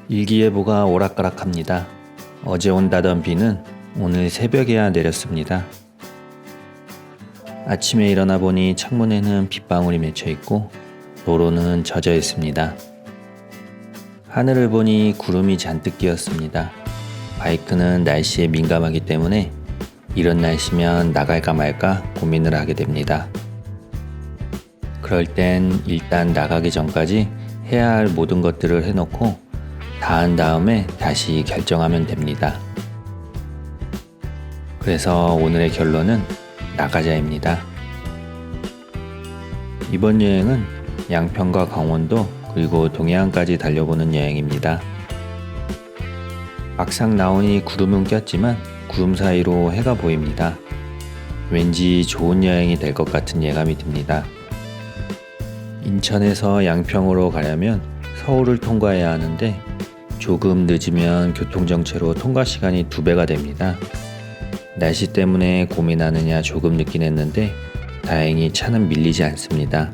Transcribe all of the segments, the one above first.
일기예보가 오락가락합니다. 어제 온다던 비는 오늘 새벽에야 내렸습니다. 아침에 일어나 보니 창문에는 빗방울이 맺혀 있고 도로는 젖어 있습니다. 하늘을 보니 구름이 잔뜩 끼었습니다. 바이크는 날씨에 민감하기 때문에 이런 날씨면 나갈까 말까 고민을 하게 됩니다. 그럴 땐 일단 나가기 전까지 해야 할 모든 것들을 해놓고 다 한 다음에 다시 결정하면 됩니다. 그래서 오늘의 결론은 나가자입니다. 이번 여행은 양평과 강원도 그리고 동해안까지 달려보는 여행입니다. 막상 나오니 구름은 꼈지만 구름 사이로 해가 보입니다. 왠지 좋은 여행이 될 것 같은 예감이 듭니다. 인천에서 양평으로 가려면 서울을 통과해야 하는데 조금 늦으면 교통정체로 통과 시간이 2배가 됩니다. 날씨 때문에 고민하느냐 조금 늦긴 했는데 다행히 차는 밀리지 않습니다.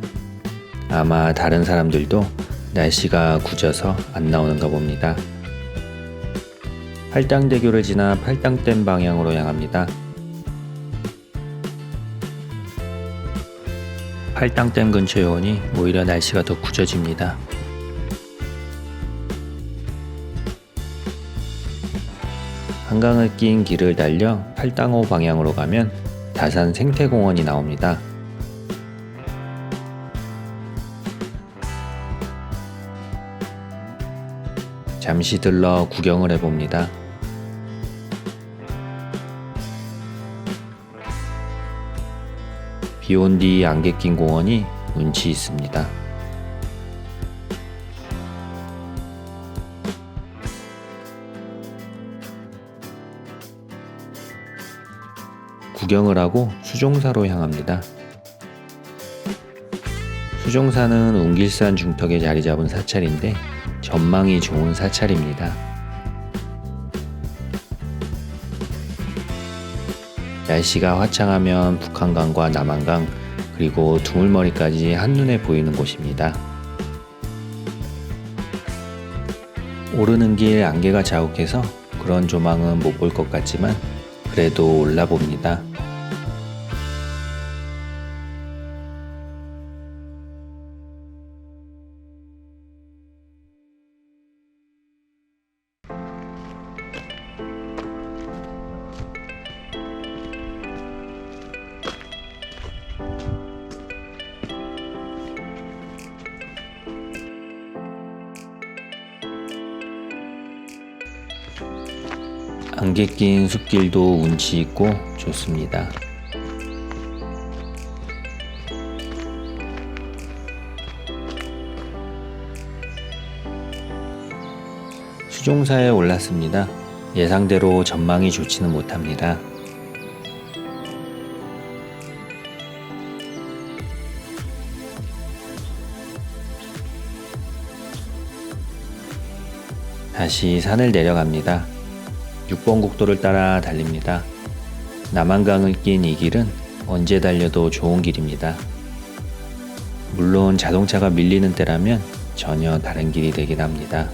아마 다른 사람들도 날씨가 굳어서 안 나오는가 봅니다. 팔당대교를 지나 팔당댐 방향으로 향합니다. 팔당댐 근처에 오니 오히려 날씨가 더 굳어집니다. 한강을 낀 길을 달려 팔당호 방향으로 가면 다산 생태공원이 나옵니다. 잠시 들러 구경을 해봅니다. 비 온 뒤 안개 낀 공원이 운치 있습니다. 구경을 하고 수종사로 향합니다. 수종사는 웅길산 중턱에 자리 잡은 사찰인데 전망이 좋은 사찰입니다. 날씨가 화창하면 북한강과 남한강 그리고 두물머리까지 한눈에 보이는 곳입니다. 오르는 길 안개가 자욱해서 그런 조망은 못 볼 것 같지만 그래도 올라봅니다. 안개 낀 숲길도 운치 있고 좋습니다. 수종사에 올랐습니다. 예상대로 전망이 좋지는 못합니다. 다시 산을 내려갑니다. 6번 국도를 따라 달립니다. 남한강을 낀 이 길은 언제 달려도 좋은 길입니다. 물론 자동차가 밀리는 때라면 전혀 다른 길이 되긴 합니다.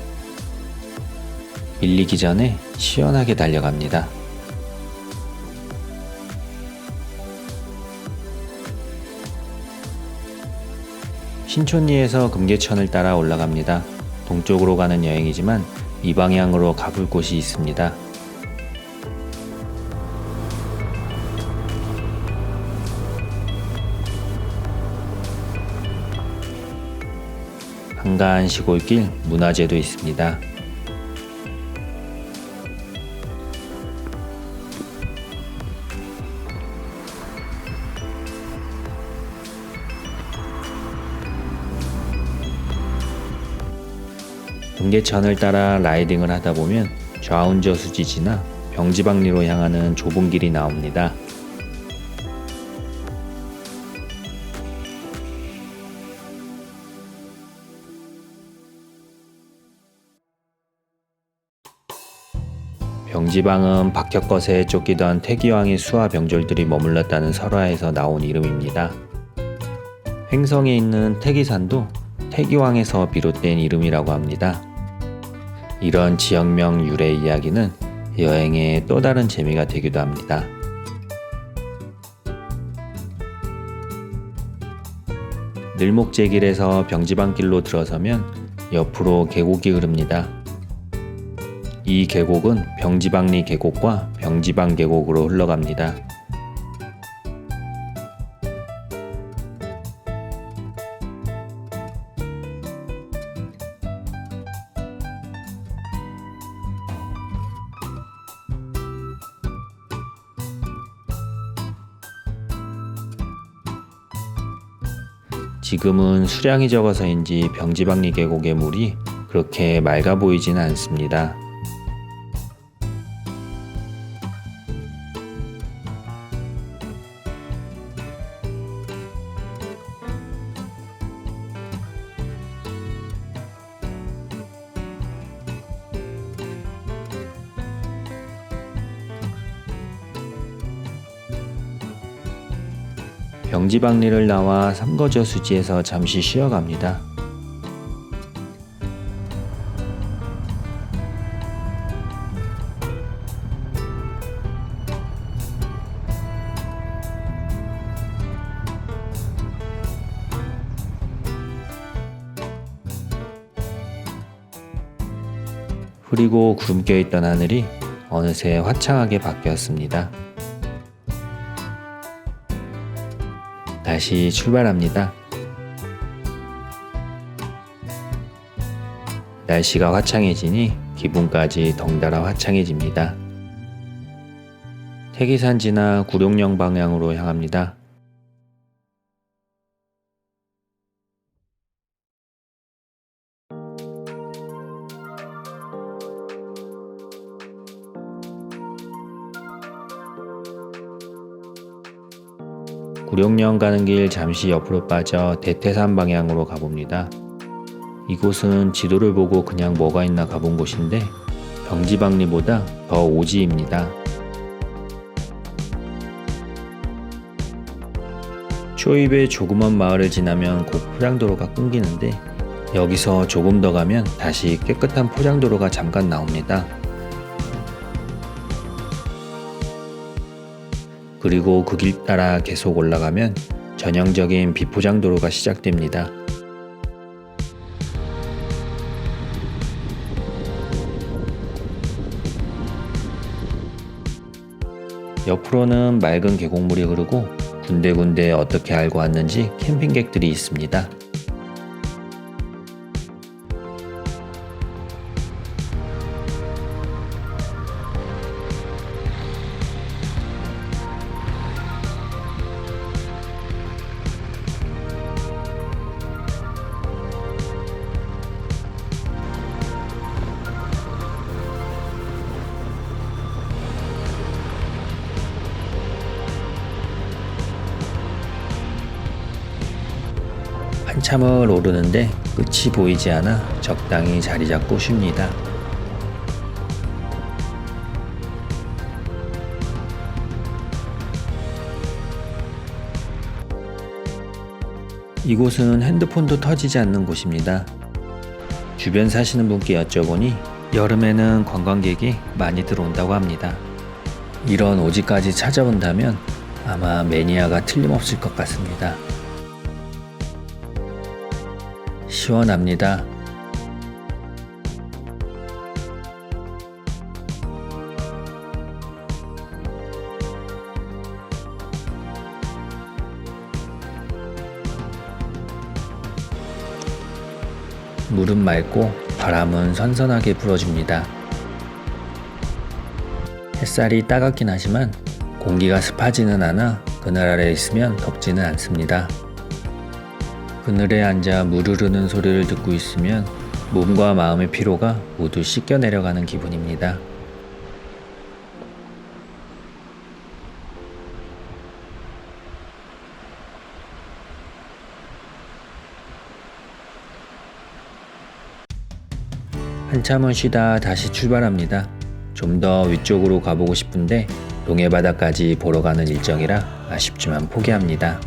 밀리기 전에 시원하게 달려갑니다. 신촌리에서 금계천을 따라 올라갑니다. 동쪽으로 가는 여행이지만 이 방향으로 가볼 곳이 있습니다. 한가한 시골길 문화재도 있습니다. 금계천을 따라 라이딩을 하다 보면 좌운저수지 지나 병지방리로 향하는 좁은 길이 나옵니다. 병지방은 박혁거세에 쫓기던 태기왕의 수하 병졸들이 머물렀다는 설화에서 나온 이름입니다. 횡성에 있는 태기산도 태기왕에서 비롯된 이름이라고 합니다. 이런 지역명 유래 이야기는 여행의 또 다른 재미가 되기도 합니다. 늘목제길에서 병지방길로 들어서면 옆으로 계곡이 흐릅니다. 이 계곡은 병지방리 계곡과 병지방 계곡으로 흘러갑니다. 지금은 수량이 적어서인지 병지방리 계곡의 물이 그렇게 맑아 보이지는 않습니다. 병지방리를 나와 삼거저수지에서 잠시 쉬어갑니다. 흐리고 구름 껴있던 하늘이 어느새 화창하게 바뀌었습니다. 다시 출발합니다. 날씨가 화창해지니 기분까지 덩달아 화창해집니다. 태기산 지나 구룡령 방향으로 향합니다. 구룡령 가는 길 잠시 옆으로 빠져 대태산 방향으로 가봅니다. 이곳은 지도를 보고 그냥 뭐가 있나 가본 곳인데 병지방리보다 더 오지입니다. 초입의 조그만 마을을 지나면 곧 포장도로가 끊기는데 여기서 조금 더 가면 다시 깨끗한 포장도로가 잠깐 나옵니다. 그리고 그 길 따라 계속 올라가면 전형적인 비포장도로가 시작됩니다. 옆으로는 맑은 계곡물이 흐르고 군데군데 어떻게 알고 왔는지 캠핑객들이 있습니다. 한참을 오르는데 끝이 보이지 않아 적당히 자리 잡고 쉽니다. 이곳은 핸드폰도 터지지 않는 곳입니다. 주변 사시는 분께 여쭤보니 여름에는 관광객이 많이 들어온다고 합니다. 이런 오지까지 찾아온다면 아마 매니아가 틀림없을 것 같습니다. 시원합니다. 물은 맑고 바람은 선선하게 불어줍니다. 햇살이 따갑긴 하지만 공기가 습하지는 않아 그늘 아래 있으면 덥지는 않습니다. 그늘에 앉아 물 흐르는 소리를 듣고 있으면 몸과 마음의 피로가 모두 씻겨 내려가는 기분입니다. 한참은 쉬다 다시 출발합니다. 좀 더 위쪽으로 가보고 싶은데 동해바다까지 보러 가는 일정이라 아쉽지만 포기합니다.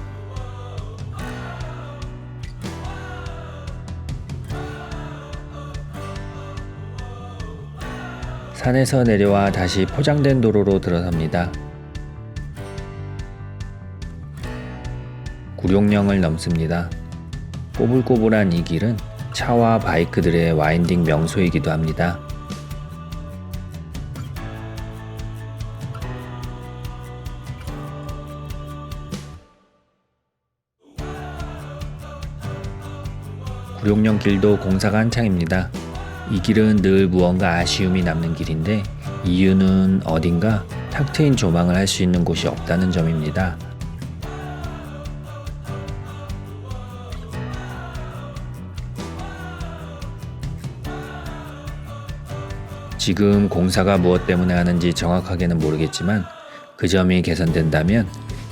산에서 내려와 다시 포장된 도로로 들어섭니다. 구룡령을 넘습니다. 꼬불꼬불한 이 길은 차와 바이크들의 와인딩 명소이기도 합니다. 구룡령 길도 공사가 한창입니다. 이 길은 늘 무언가 아쉬움이 남는 길인데 이유는 어딘가 탁 트인 조망을 할 수 있는 곳이 없다는 점입니다. 지금 공사가 무엇 때문에 하는지 정확하게는 모르겠지만 그 점이 개선된다면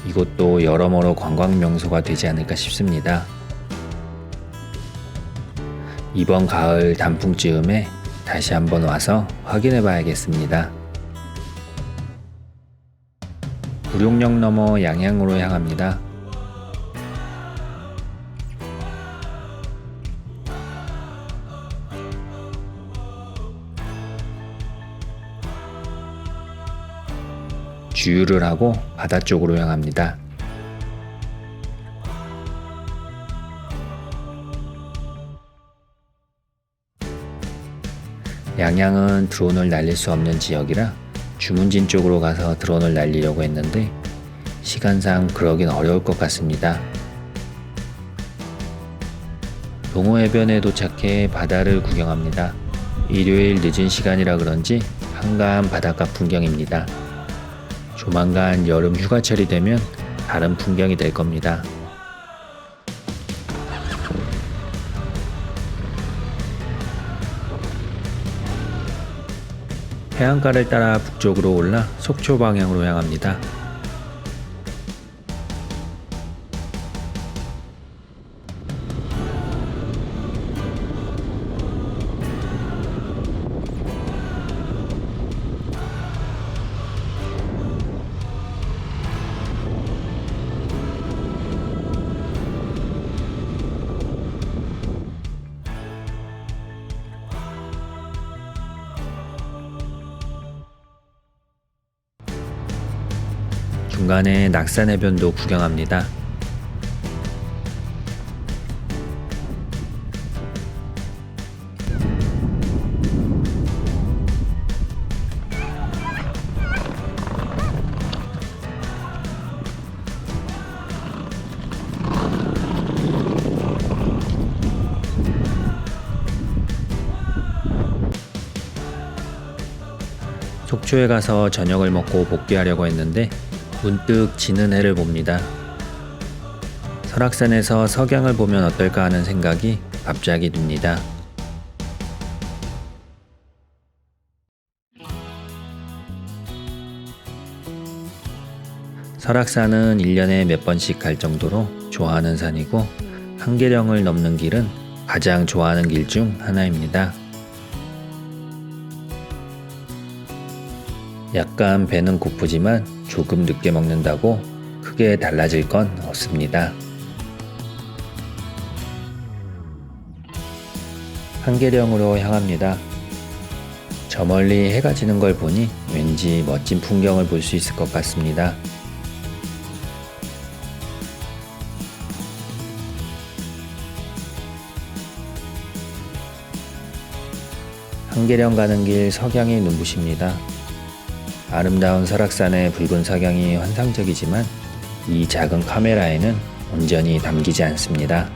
이곳도 여러모로 관광 명소가 되지 않을까 싶습니다. 이번 가을 단풍쯤에 다시 한번 와서 확인해 봐야겠습니다. 구룡령 넘어 양양으로 향합니다. 주유를 하고 바다 쪽으로 향합니다. 양양은 드론을 날릴 수 없는 지역이라 주문진 쪽으로 가서 드론을 날리려고 했는데 시간상 그러긴 어려울 것 같습니다. 동호해변에 도착해 바다를 구경합니다. 일요일 늦은 시간이라 그런지 한가한 바닷가 풍경입니다. 조만간 여름 휴가철이 되면 다른 풍경이 될 겁니다. 해안가를 따라 북쪽으로 올라 속초 방향으로 향합니다. 중간에 낙산해변도 구경합니다. 속초에 가서 저녁을 먹고 복귀하려고 했는데 문득 지는 해를 봅니다. 설악산에서 석양을 보면 어떨까 하는 생각이 갑자기 듭니다. 설악산은 1년에 몇 번씩 갈 정도로 좋아하는 산이고 한계령을 넘는 길은 가장 좋아하는 길 중 하나입니다. 약간 배는 고프지만 조금 늦게 먹는다고 크게 달라질 건 없습니다. 한계령으로 향합니다. 저 멀리 해가 지는 걸 보니 왠지 멋진 풍경을 볼 수 있을 것 같습니다. 한계령 가는 길 석양이 눈부십니다. 아름다운 설악산의 붉은 석양이 환상적이지만 이 작은 카메라에는 온전히 담기지 않습니다.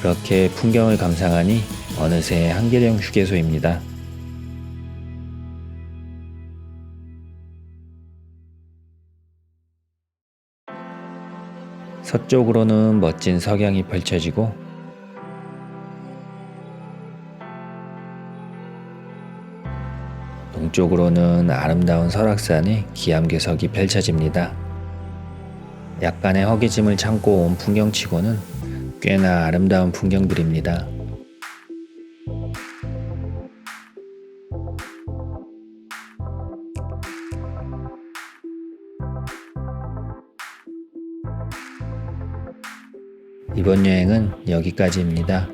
그렇게 풍경을 감상하니 어느새 한계령 휴게소입니다. 서쪽으로는 멋진 석양이 펼쳐지고 동쪽으로는 아름다운 설악산의 기암괴석이 펼쳐집니다. 약간의 허기짐을 참고 온 풍경치고는 꽤나 아름다운 풍경들입니다. 이번 여행은 여기까지입니다.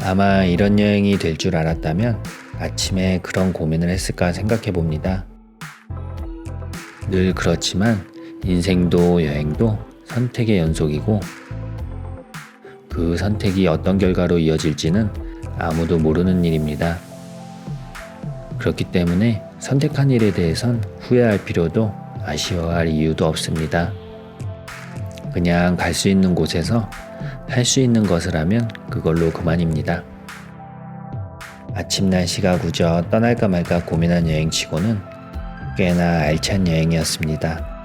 아마 이런 여행이 될 줄 알았다면 아침에 그런 고민을 했을까 생각해 봅니다. 늘 그렇지만 인생도 여행도 선택의 연속이고 그 선택이 어떤 결과로 이어질지는 아무도 모르는 일입니다. 그렇기 때문에 선택한 일에 대해선 후회할 필요도 아쉬워할 이유도 없습니다. 그냥 갈 수 있는 곳에서 할 수 있는 것을 하면 그걸로 그만입니다. 아침 날씨가 굳어 떠날까 말까 고민한 여행치고는 꽤나 알찬 여행이었습니다.